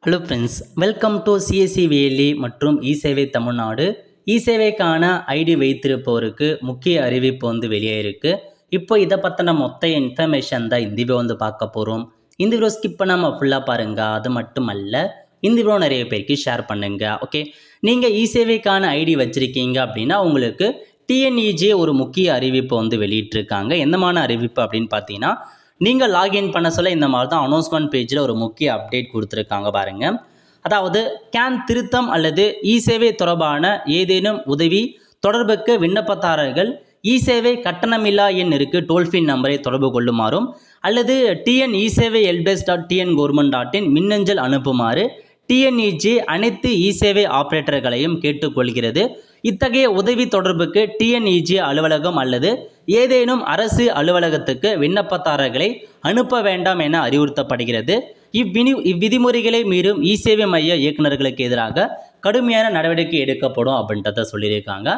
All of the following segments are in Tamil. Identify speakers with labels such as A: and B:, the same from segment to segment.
A: Hello friends, welcome to CSC valley மற்றும் இசேவை தமிழ்நாடு. இசேவைக்கான ஐடி வைத்திருப்பவருக்கு முக்கிய அறிவிப்பு வெளியே இருக்குது. இப்போ இதை பற்றின மொத்த இன்ஃபர்மேஷன் தான் இந்த வீடியோ பார்க்க போகிறோம். இந்த வீடியோ ஸ்கிப் பண்ணாமல் ஃபுல்லாக பாருங்கள். அது மட்டும் அல்ல, இந்த வீடியோ நிறைய பேருக்கு ஷேர் பண்ணுங்கள். ஓகே, நீங்கள் இசேவைக்கான ஐடி வச்சுருக்கீங்க அப்படின்னா உங்களுக்கு டிஎன்இஜே ஒரு முக்கிய அறிவிப்பு வெளியிட்டிருக்காங்க. என்னமான அறிவிப்பு அப்படின்னு பார்த்தீங்கன்னா, நீங்கள் லாகின் பண்ண சொல்ல இந்த மாதிரி தான் அனௌன்ஸ்மெண்ட் பேஜில் ஒரு முக்கிய அப்டேட் கொடுத்துருக்காங்க பாருங்கள். அதாவது கேன் திருத்தம் அல்லது இசேவை தொடர்பான ஏதேனும் உதவி தொடர்புக்கு விண்ணப்பதாரர்கள் இசேவை கட்டணமில்லா எண் இருக்குது டோல் ஃப்ரீ நம்பரை தொடர்பு கொள்ளுமாறும் அல்லது டிஎன் இசேவை helpdesk.tn.government.in மின்னஞ்சல் அனுப்புமாறு டிஎன்இஜே அனைத்து இசேவை ஆப்ரேட்டர்களையும் கேட்டுக்கொள்கிறது. இத்தகைய உதவி தொடர்புக்கு டிஎன்இஜே அலுவலகம் அல்லது ஏதேனும் அரசு அலுவலகத்துக்கு விண்ணப்பதாரர்களை அனுப்ப வேண்டாம் என அறிவுறுத்தப்படுகிறது. இவ்விதிமுறைகளை மீறும் இசேவை மைய இயக்குநர்களுக்கு எதிராக கடுமையான நடவடிக்கை எடுக்கப்படும் அப்படின்றத சொல்லியிருக்காங்க.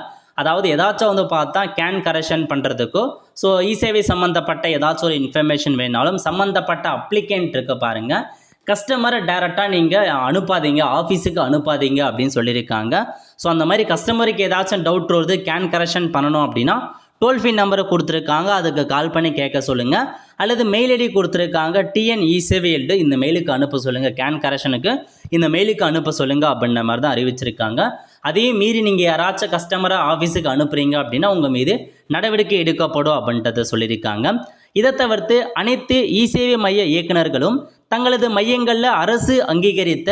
A: அதாவது ஏதாச்சும் பார்த்தா கேன் கரெக்ஷன் பண்ணுறதுக்கோ ஸோ இசேவை சம்மந்தப்பட்ட ஏதாச்சும் ஒரு இன்ஃபர்மேஷன் வேணாலும் சம்மந்தப்பட்ட அப்ளிகேண்ட் இருக்க பாருங்கள், கஸ்டமரை டைரெக்டாக நீங்கள் அனுப்பாதீங்க, ஆஃபீஸுக்கு அனுப்பாதீங்க அப்படின்னு சொல்லியிருக்காங்க. ஸோ அந்த மாதிரி கஸ்டமருக்கு ஏதாச்சும் டவுட் வருது, கேன் கரெக்ஷன் பண்ணணும் அப்படின்னா டோல் ஃப்ரீ நம்பரை கொடுத்துருக்காங்க, அதுக்கு கால் பண்ணி கேட்க சொல்லுங்கள். அல்லது மெயில் ஐடி கொடுத்துருக்காங்க, டிஎன் இசேவை இந்த மெயிலுக்கு அனுப்ப சொல்லுங்கள், கேன் கரெக்ஷனுக்கு இந்த மெயிலுக்கு அனுப்ப சொல்லுங்கள் அப்படின்ற மாதிரி தான் அறிவிச்சிருக்காங்க. அதையும் மீறி நீங்கள் யாராச்சும் கஸ்டமரை ஆஃபீஸுக்கு அனுப்புகிறீங்க அப்படின்னா உங்கள் மீது நடவடிக்கை எடுக்கப்படும் அப்படின்றத சொல்லியிருக்காங்க. இதை தவிர்த்து அனைத்து இசேவை மைய இயக்குநர்களும் தங்களது மையங்களில் அரசு அங்கீகரித்த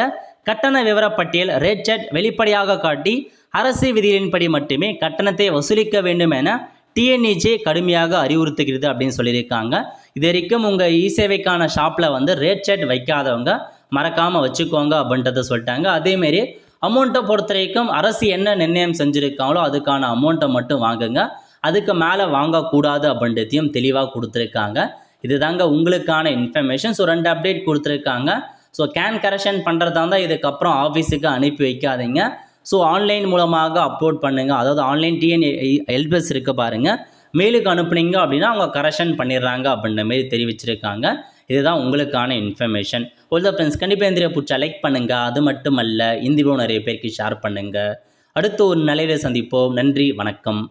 A: கட்டண விவரப்பட்டியல் ரேட் சார்ட் வெளிப்படையாக காட்டி அரசு விதிகளின்படி மட்டுமே கட்டணத்தை வசூலிக்க வேண்டும் என டிஎன்இஜே கடுமையாக அறிவுறுத்துகிறது அப்படின்னு சொல்லியிருக்காங்க. இது வரைக்கும் உங்கள் இசேவைக்கான ஷாப்பில் ரேட் சார்ட் வைக்காதவங்க மறக்காமல் வச்சுக்கோங்க அப்படின்றத சொல்லிட்டாங்க. அதேமாரி அமௌண்ட்டை பொறுத்த வரைக்கும் அரசு என்ன நிர்ணயம் செஞ்சுருக்காங்களோ அதுக்கான அமௌண்ட்டை மட்டும் வாங்குங்க, அதுக்கு மேலே வாங்கக்கூடாது அப்படின்றதையும் தெளிவாக கொடுத்துருக்காங்க. இது தாங்க உங்களுக்கான இன்ஃபர்மேஷன். ஸோ 2 அப்டேட் கொடுத்துருக்காங்க. ஸோ கேன் கரெக்ஷன் பண்ணுறதா இருந்தால் இதுக்கப்புறம் ஆஃபீஸுக்கு அனுப்பி வைக்காதீங்க. ஸோ ஆன்லைன் மூலமாக அப்லோட் பண்ணுங்கள். அதாவது ஆன்லைன் டிஎன் ஹெல்ப்டெஸ்க் இருக்க பாருங்கள், மெயிலுக்கு அனுப்புனீங்க அப்படின்னா அவங்க கரெக்ஷன் பண்ணிடுறாங்க அப்படின்ற மாரி தெரிவிச்சிருக்காங்க. இதுதான் உங்களுக்கான இன்ஃபர்மேஷன். ஒரு ஃப்ரெண்ட்ஸ், கண்டிப்பாக இந்த வீடியோ பிடிச்சா லைக் பண்ணுங்கள். அது மட்டும் அல்ல, இந்த வீடியோ நிறைய பேருக்கு ஷேர் பண்ணுங்கள். அடுத்து ஒரு நிலையில் சந்திப்போம். நன்றி, வணக்கம்.